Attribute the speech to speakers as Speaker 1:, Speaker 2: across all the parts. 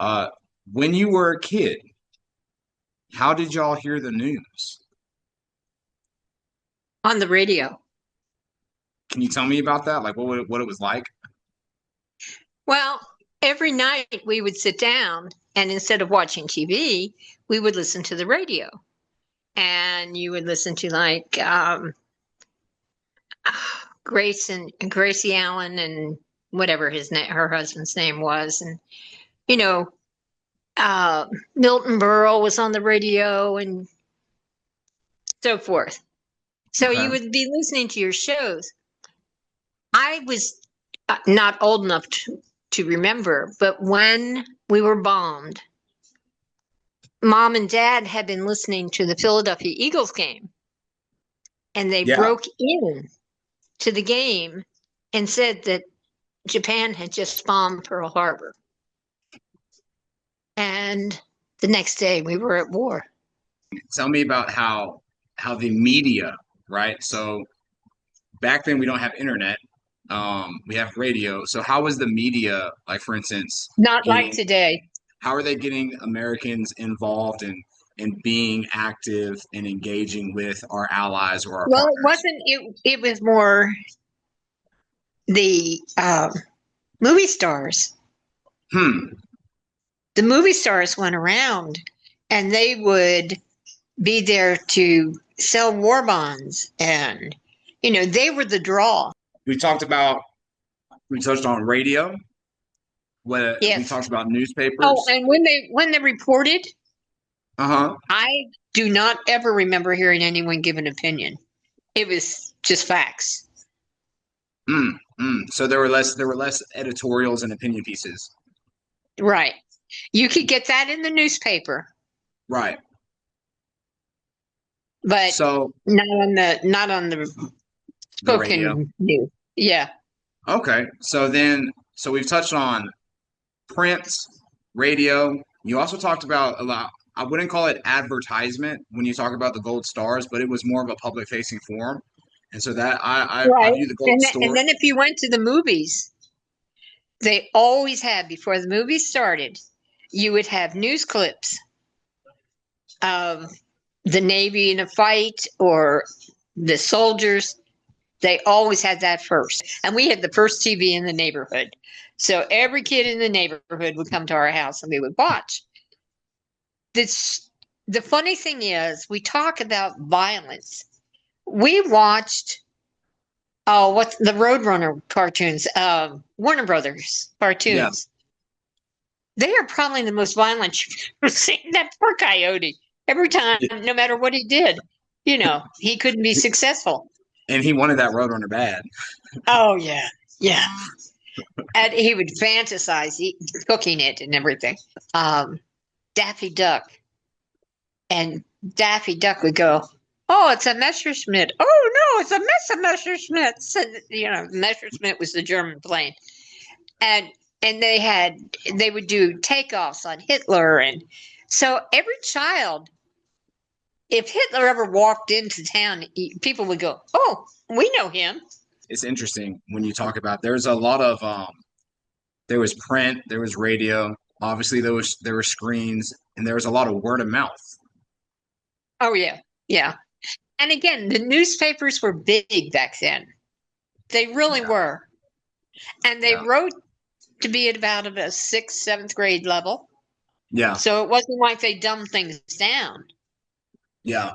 Speaker 1: Uh, when you were a kid, how did y'all hear the news?
Speaker 2: On the radio.
Speaker 1: Can you tell me about that? Like what it was like?
Speaker 2: Well, every night we would sit down and instead of watching TV, we would listen to the radio. And you would listen to Gracie Allen and whatever her husband's name was. And, you know, uh, Milton Berle was on the radio and so forth. So
Speaker 1: Okay.
Speaker 2: you would be listening to your shows. I was not old enough to remember, but when we were bombed, mom and dad had been listening to the Philadelphia Eagles game and they
Speaker 1: Yeah.
Speaker 2: broke in to the game and said that Japan had just bombed Pearl Harbor. And the next day we were at war.
Speaker 1: Tell me about how the media, right? So back then we don't have internet. We have radio. So how was the media, like for instance,
Speaker 2: Not like
Speaker 1: getting
Speaker 2: today.
Speaker 1: how are they getting Americans involved in being active and engaging with our allies or our
Speaker 2: Well, it
Speaker 1: partners?
Speaker 2: wasn't, it was more the movie stars.
Speaker 1: Hmm.
Speaker 2: The movie stars went around and they would be there to sell war bonds and they were the draw.
Speaker 1: We talked about we touched on radio. What we
Speaker 2: Yes.
Speaker 1: talked about
Speaker 2: Oh,
Speaker 1: newspapers.
Speaker 2: and when they reported,
Speaker 1: Uh-huh.
Speaker 2: I do not ever remember hearing anyone give an opinion. It was just facts.
Speaker 1: So there were less editorials and opinion pieces.
Speaker 2: Right. You could get that in the newspaper,
Speaker 1: Right.
Speaker 2: but
Speaker 1: So
Speaker 2: not on the
Speaker 1: the radio.
Speaker 2: spoken news. Yeah.
Speaker 1: Okay. So we've touched on print, radio. You also talked about a lot. I wouldn't call it advertisement when you talk about the gold stars, but it was more of a public facing forum. And so that I
Speaker 2: Right.
Speaker 1: view the gold
Speaker 2: And
Speaker 1: story.
Speaker 2: then if you went to the movies, they always had before the movie started, you would have news clips of the Navy in a fight or the soldiers. They always had that first. And we had the first TV in the neighborhood. So every kid in the neighborhood would come to our house and we would watch. This the funny thing is we talk about violence. We watched what's the Roadrunner cartoons, Warner Brothers
Speaker 1: Yeah.
Speaker 2: cartoons. They are probably the most violent you've ever seen. That poor coyote. Every time, no matter what he did, he couldn't be successful.
Speaker 1: And he wanted that Roadrunner bad.
Speaker 2: Oh yeah, yeah. And he would fantasize cooking it and everything. Um, Daffy Duck, and Daffy Duck would go, "Oh, it's a Messerschmitt. Oh no, it's a Messerschmitt." So, Messerschmitt was the German plane, and they would do takeoffs on Hitler, and so every child, if Hitler ever walked into town, people would go, "Oh, we know him."
Speaker 1: It's interesting when you talk about there's a lot of there was print, there was radio, obviously there were screens, and there was a lot of word of mouth.
Speaker 2: Oh yeah, yeah. And again, the newspapers were big back then. They really
Speaker 1: Yeah.
Speaker 2: were. And they
Speaker 1: Yeah.
Speaker 2: wrote to be at about a sixth, seventh grade level.
Speaker 1: Yeah.
Speaker 2: So it wasn't like they dumbed things down.
Speaker 1: Yeah.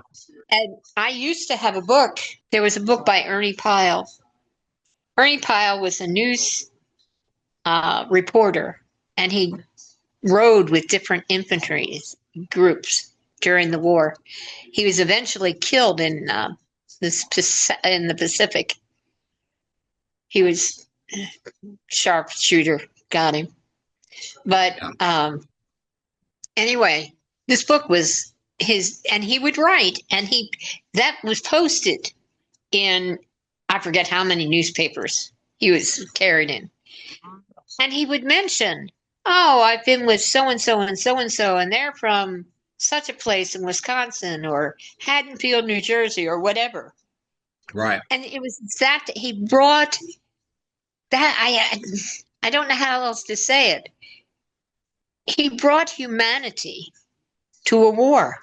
Speaker 2: And I used to have a book. There was a book by Ernie Pyle. Ernie Pyle was a news reporter, and he rode with different infantry groups during the war. He was eventually killed in the Pacific. He was sharpshooter, got him. But
Speaker 1: Yeah.
Speaker 2: anyway, this book was his, and he would write, and that was posted in I forget how many newspapers he was carried in, and he would mention, "Oh, I've been with so and so and so and so, and they're from such a place in Wisconsin or Haddonfield, New Jersey, or whatever."
Speaker 1: Right.
Speaker 2: And it was that he brought that I don't know how else to say it. he brought humanity to a war.